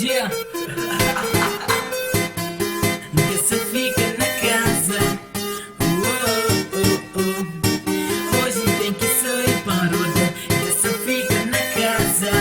Yeah. Dessa fica na casa. Hoje tem que sair paródia. Dessa fica na casa.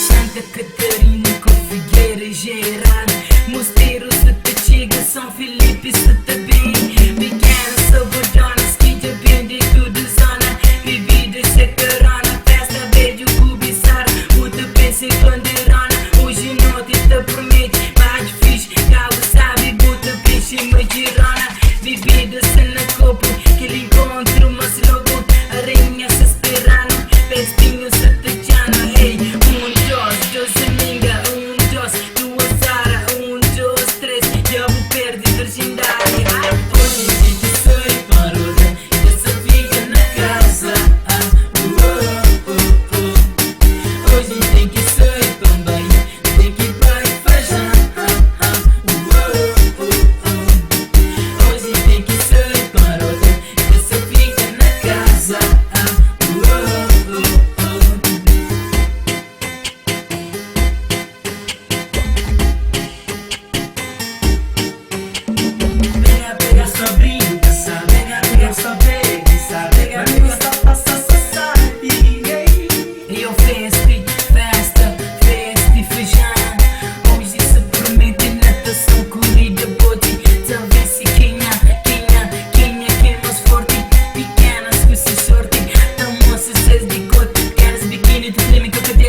Santa Catarina com Figueira Geral, Mosteiro se te chega, São Filipe se te bem. Pequena sabordona, esquita bem de tudo zona. Bebida chacarona, festa beijo cubiçar. O te pensa bandeirona, hoje não te promete. Mais fixe, cabo sabe, bota peixe uma girona. Bebida se na copo, que ele encontra mas logo aranha se esperando. Pestinho se te chana, hey. Dos amiga, dos, duas Zara, dos, três. Já vou perder virgindade. Hoje tem que sair paródia. Dessa fica na casa. Hoje tem que sair também. Tem que ir para fajan. Hoje tem que sair paródia. Dessa fica na casa. Eu só brinco, sabe? Eu só bebo, sabe? Mas só passa, sabe? Eu festa, feijão. Hoje se promete natação, corrida, bote. Talvez se quem é mais forte. Pequenas com esse sorte. Tão moças, seis de cote. Queres biquíni, tu treme com a cadeira.